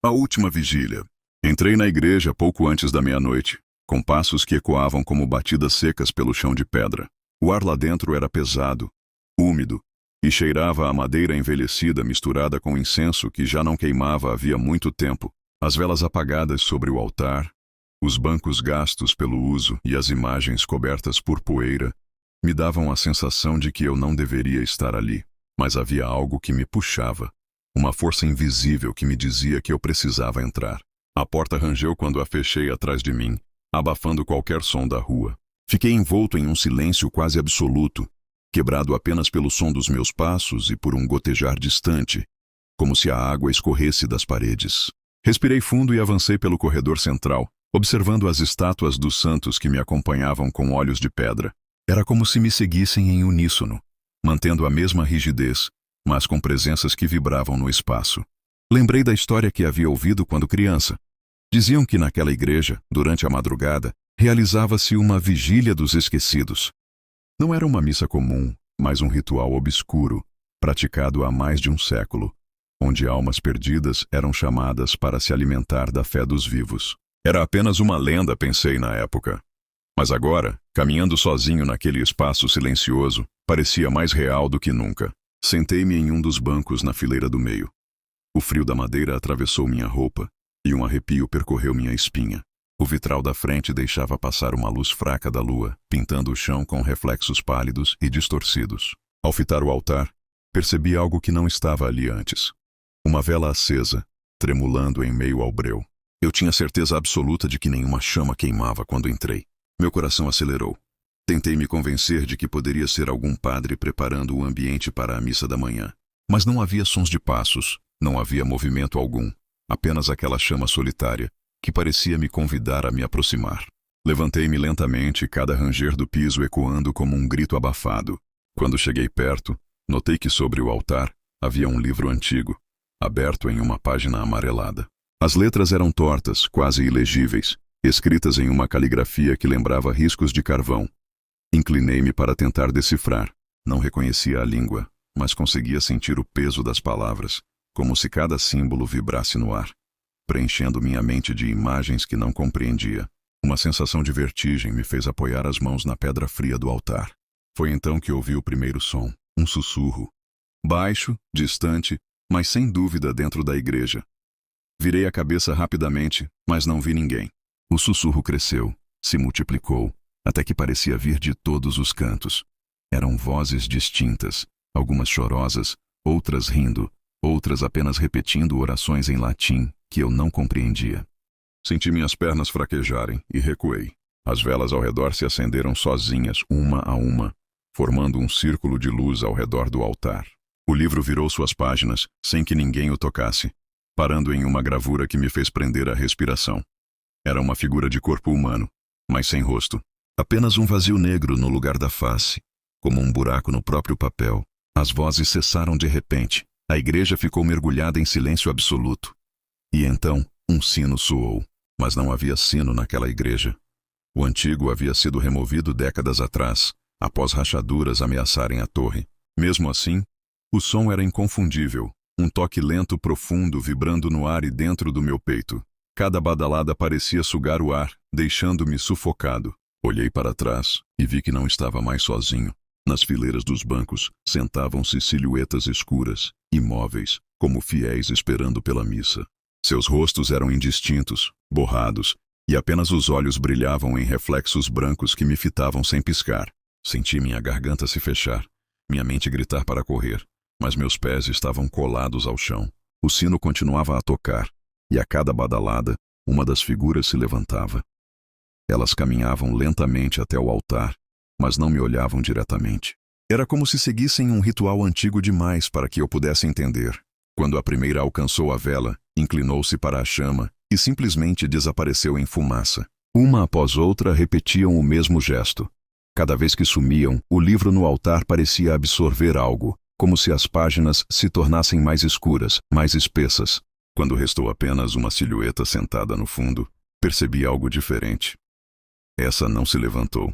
A última vigília. Entrei na igreja pouco antes da meia-noite, com passos que ecoavam como batidas secas pelo chão de pedra. O ar lá dentro era pesado, úmido, e cheirava a madeira envelhecida misturada com incenso que já não queimava havia muito tempo. As velas apagadas sobre o altar, os bancos gastos pelo uso e as imagens cobertas por poeira me davam a sensação de que eu não deveria estar ali. Mas havia algo que me puxava, uma força invisível que me dizia que eu precisava entrar. A porta rangeu quando a fechei atrás de mim, abafando qualquer som da rua. Fiquei envolto em um silêncio quase absoluto, quebrado apenas pelo som dos meus passos e por um gotejar distante, como se a água escorresse das paredes. Respirei fundo e avancei pelo corredor central, observando as estátuas dos santos que me acompanhavam com olhos de pedra. Era como se me seguissem em uníssono, mantendo a mesma rigidez, mas com presenças que vibravam no espaço. Lembrei da história que havia ouvido quando criança. Diziam que naquela igreja, durante a madrugada, realizava-se uma vigília dos esquecidos. Não era uma missa comum, mas um ritual obscuro, praticado há mais de um século, onde almas perdidas eram chamadas para se alimentar da fé dos vivos. Era apenas uma lenda, pensei na época. Mas agora, caminhando sozinho naquele espaço silencioso, parecia mais real do que nunca. Sentei-me em um dos bancos na fileira do meio. O frio da madeira atravessou minha roupa e um arrepio percorreu minha espinha. O vitral da frente deixava passar uma luz fraca da lua, pintando o chão com reflexos pálidos e distorcidos. Ao fitar o altar, percebi algo que não estava ali antes. Uma vela acesa, tremulando em meio ao breu. Eu tinha certeza absoluta de que nenhuma chama queimava quando entrei. Meu coração acelerou. Tentei me convencer de que poderia ser algum padre preparando o ambiente para a missa da manhã. Mas não havia sons de passos, não havia movimento algum, apenas aquela chama solitária, que parecia me convidar a me aproximar. Levantei-me lentamente, cada ranger do piso ecoando como um grito abafado. Quando cheguei perto, notei que sobre o altar havia um livro antigo, aberto em uma página amarelada. As letras eram tortas, quase ilegíveis, escritas em uma caligrafia que lembrava riscos de carvão. Inclinei-me para tentar decifrar. Não reconhecia a língua, mas conseguia sentir o peso das palavras, como se cada símbolo vibrasse no ar, preenchendo minha mente de imagens que não compreendia. Uma sensação de vertigem me fez apoiar as mãos na pedra fria do altar. Foi então que ouvi o primeiro som, um sussurro. Baixo, distante, mas sem dúvida dentro da igreja. Virei a cabeça rapidamente, mas não vi ninguém. O sussurro cresceu, se multiplicou, até que parecia vir de todos os cantos. Eram vozes distintas, algumas chorosas, outras rindo, outras apenas repetindo orações em latim que eu não compreendia. Senti minhas pernas fraquejarem e recuei. As velas ao redor se acenderam sozinhas, uma a uma, formando um círculo de luz ao redor do altar. O livro virou suas páginas, sem que ninguém o tocasse, parando em uma gravura que me fez prender a respiração. Era uma figura de corpo humano, mas sem rosto. Apenas um vazio negro no lugar da face, como um buraco no próprio papel. As vozes cessaram de repente. A igreja ficou mergulhada em silêncio absoluto. E então, um sino soou. Mas não havia sino naquela igreja. O antigo havia sido removido décadas atrás, após rachaduras ameaçarem a torre. Mesmo assim, o som era inconfundível, um toque lento profundo vibrando no ar e dentro do meu peito. Cada badalada parecia sugar o ar, deixando-me sufocado. Olhei para trás e vi que não estava mais sozinho. Nas fileiras dos bancos sentavam-se silhuetas escuras, imóveis, como fiéis esperando pela missa. Seus rostos eram indistintos, borrados, e apenas os olhos brilhavam em reflexos brancos que me fitavam sem piscar. Senti minha garganta se fechar, minha mente gritar para correr, mas meus pés estavam colados ao chão. O sino continuava a tocar, e a cada badalada, uma das figuras se levantava. Elas caminhavam lentamente até o altar, mas não me olhavam diretamente. Era como se seguissem um ritual antigo demais para que eu pudesse entender. Quando a primeira alcançou a vela, inclinou-se para a chama e simplesmente desapareceu em fumaça. Uma após outra repetiam o mesmo gesto. Cada vez que sumiam, o livro no altar parecia absorver algo, como se as páginas se tornassem mais escuras, mais espessas. Quando restou apenas uma silhueta sentada no fundo, percebi algo diferente. Essa não se levantou.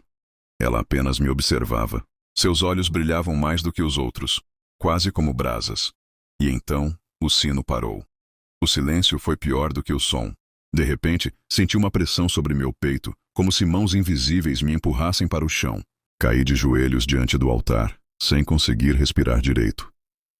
Ela apenas me observava. Seus olhos brilhavam mais do que os outros, quase como brasas. E então, o sino parou. O silêncio foi pior do que o som. De repente, senti uma pressão sobre meu peito, como se mãos invisíveis me empurrassem para o chão. Caí de joelhos diante do altar, sem conseguir respirar direito.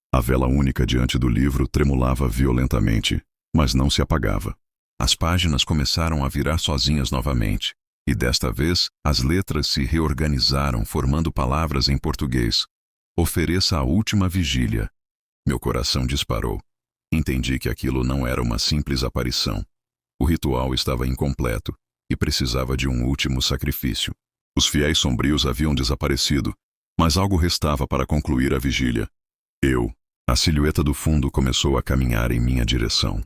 A vela única diante do livro tremulava violentamente, mas não se apagava. As páginas começaram a virar sozinhas novamente, e desta vez as letras se reorganizaram formando palavras em português. Ofereça a última vigília. Meu coração disparou. Entendi que aquilo não era uma simples aparição. O ritual estava incompleto e precisava de um último sacrifício. Os fiéis sombrios haviam desaparecido, mas algo restava para concluir a vigília. A silhueta do fundo começou a caminhar em minha direção.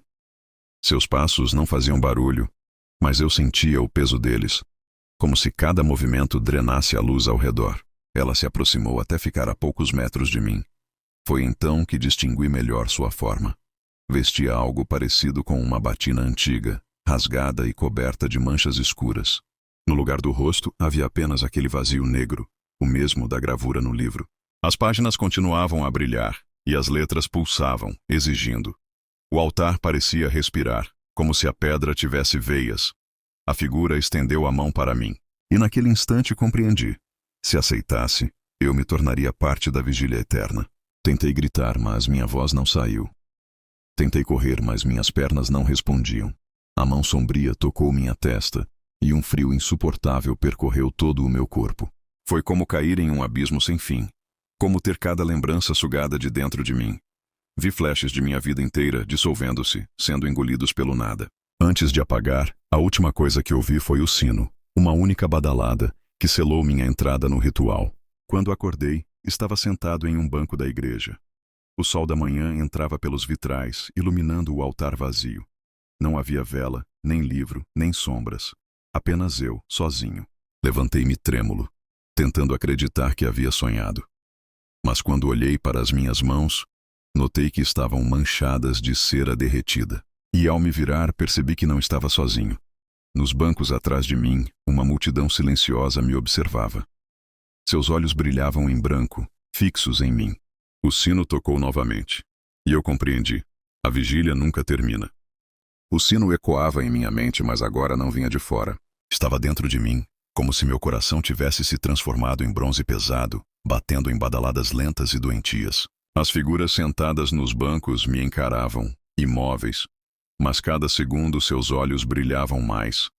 Seus passos não faziam barulho, mas eu sentia o peso deles, como se cada movimento drenasse a luz ao redor. Ela se aproximou até ficar a poucos metros de mim. Foi então que distingui melhor sua forma. Vestia algo parecido com uma batina antiga, rasgada e coberta de manchas escuras. No lugar do rosto havia apenas aquele vazio negro, o mesmo da gravura no livro. As páginas continuavam a brilhar, e as letras pulsavam, exigindo. O altar parecia respirar, como se a pedra tivesse veias. A figura estendeu a mão para mim, e naquele instante compreendi. Se aceitasse, eu me tornaria parte da vigília eterna. Tentei gritar, mas minha voz não saiu. Tentei correr, mas minhas pernas não respondiam. A mão sombria tocou minha testa, e um frio insuportável percorreu todo o meu corpo. Foi como cair em um abismo sem fim, como ter cada lembrança sugada de dentro de mim. Vi flashes de minha vida inteira dissolvendo-se, sendo engolidos pelo nada. Antes de apagar, a última coisa que ouvi foi o sino, uma única badalada, que selou minha entrada no ritual. Quando acordei, estava sentado em um banco da igreja. O sol da manhã entrava pelos vitrais, iluminando o altar vazio. Não havia vela, nem livro, nem sombras. Apenas eu, sozinho. Levantei-me trêmulo, tentando acreditar que havia sonhado. Mas quando olhei para as minhas mãos, notei que estavam manchadas de cera derretida. E ao me virar, percebi que não estava sozinho. Nos bancos atrás de mim, uma multidão silenciosa me observava. Seus olhos brilhavam em branco, fixos em mim. O sino tocou novamente, e eu compreendi. A vigília nunca termina. O sino ecoava em minha mente, mas agora não vinha de fora. Estava dentro de mim, como se meu coração tivesse se transformado em bronze pesado, batendo em badaladas lentas e doentias. As figuras sentadas nos bancos me encaravam, imóveis, mas cada segundo seus olhos brilhavam mais,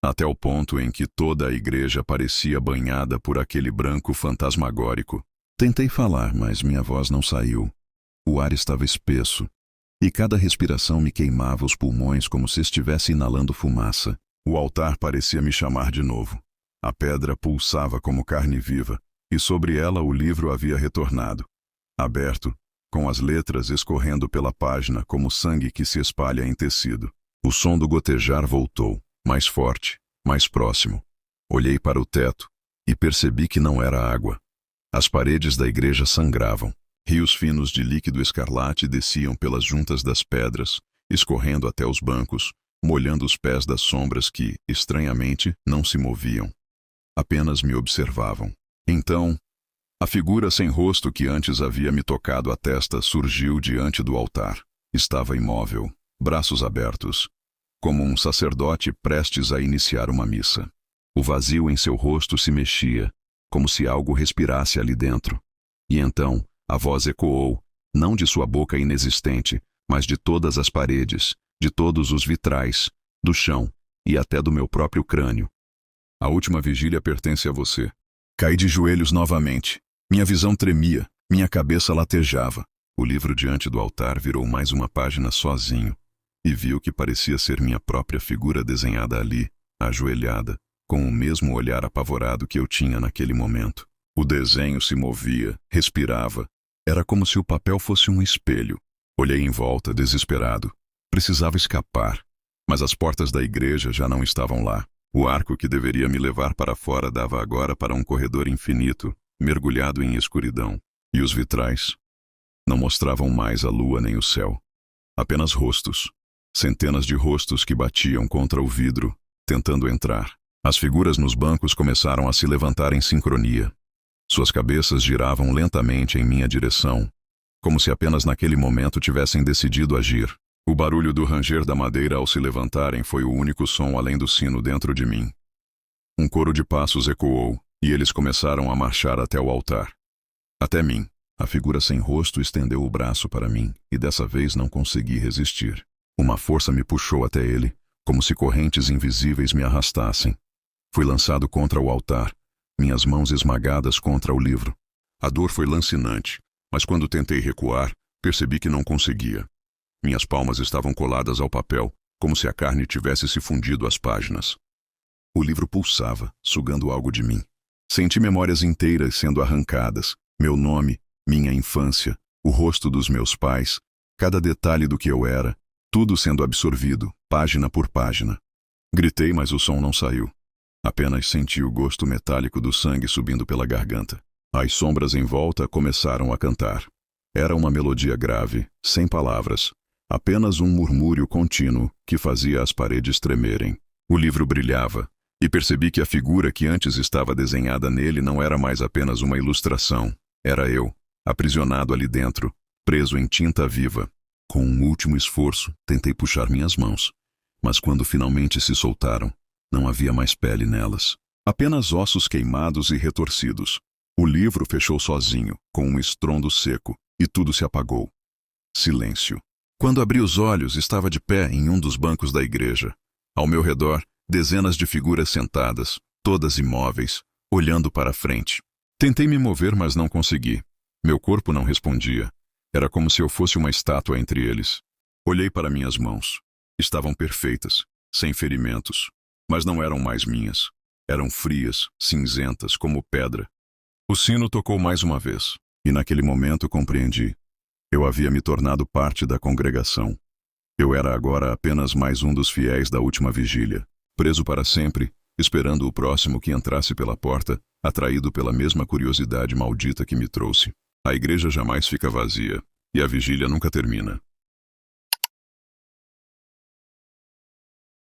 até o ponto em que toda a igreja parecia banhada por aquele branco fantasmagórico. Tentei falar, mas minha voz não saiu. O ar estava espesso, e cada respiração me queimava os pulmões como se estivesse inalando fumaça. O altar parecia me chamar de novo. A pedra pulsava como carne viva, e sobre ela o livro havia retornado, aberto, com as letras escorrendo pela página como sangue que se espalha em tecido. O som do gotejar voltou, mais forte, mais próximo. Olhei para o teto e percebi que não era água. As paredes da igreja sangravam. Rios finos de líquido escarlate desciam pelas juntas das pedras, escorrendo até os bancos, molhando os pés das sombras que, estranhamente, não se moviam. Apenas me observavam. Então, a figura sem rosto que antes havia me tocado a testa surgiu diante do altar. Estava imóvel, braços abertos, como um sacerdote prestes a iniciar uma missa. O vazio em seu rosto se mexia, como se algo respirasse ali dentro. E então, a voz ecoou, não de sua boca inexistente, mas de todas as paredes, de todos os vitrais, do chão e até do meu próprio crânio. A última vigília pertence a você. Caí de joelhos novamente. Minha visão tremia, minha cabeça latejava. O livro diante do altar virou mais uma página sozinho, e vi o que parecia ser minha própria figura desenhada ali, ajoelhada, com o mesmo olhar apavorado que eu tinha naquele momento. O desenho se movia, respirava. Era como se o papel fosse um espelho. Olhei em volta, desesperado. Precisava escapar, mas as portas da igreja já não estavam lá. O arco que deveria me levar para fora dava agora para um corredor infinito, mergulhado em escuridão. E os vitrais não mostravam mais a lua nem o céu. Apenas rostos. Centenas de rostos que batiam contra o vidro, tentando entrar. As figuras nos bancos começaram a se levantar em sincronia. Suas cabeças giravam lentamente em minha direção, como se apenas naquele momento tivessem decidido agir. O barulho do ranger da madeira ao se levantarem foi o único som além do sino dentro de mim. Um coro de passos ecoou, e eles começaram a marchar até o altar. Até mim. A figura sem rosto estendeu o braço para mim, e dessa vez não consegui resistir. Uma força me puxou até ele, como se correntes invisíveis me arrastassem. Fui lançado contra o altar, minhas mãos esmagadas contra o livro. A dor foi lancinante, mas quando tentei recuar, percebi que não conseguia. Minhas palmas estavam coladas ao papel, como se a carne tivesse se fundido às páginas. O livro pulsava, sugando algo de mim. Senti memórias inteiras sendo arrancadas, meu nome, minha infância, o rosto dos meus pais, cada detalhe do que eu era, tudo sendo absorvido, página por página. Gritei, mas o som não saiu. Apenas senti o gosto metálico do sangue subindo pela garganta. As sombras em volta começaram a cantar. Era uma melodia grave, sem palavras, apenas um murmúrio contínuo que fazia as paredes tremerem. O livro brilhava, e percebi que a figura que antes estava desenhada nele não era mais apenas uma ilustração. Era eu, aprisionado ali dentro, preso em tinta viva. Com um último esforço, tentei puxar minhas mãos, mas quando finalmente se soltaram, não havia mais pele nelas. Apenas ossos queimados e retorcidos. O livro fechou sozinho, com um estrondo seco, e tudo se apagou. Silêncio. Quando abri os olhos, estava de pé em um dos bancos da igreja. Ao meu redor, dezenas de figuras sentadas, todas imóveis, olhando para a frente. Tentei me mover, mas não consegui. Meu corpo não respondia. Era como se eu fosse uma estátua entre eles. Olhei para minhas mãos. Estavam perfeitas, sem ferimentos. Mas não eram mais minhas. Eram frias, cinzentas, como pedra. O sino tocou mais uma vez, e naquele momento compreendi. Eu havia me tornado parte da congregação. Eu era agora apenas mais um dos fiéis da última vigília, preso para sempre, esperando o próximo que entrasse pela porta, atraído pela mesma curiosidade maldita que me trouxe. A igreja jamais fica vazia, e a vigília nunca termina.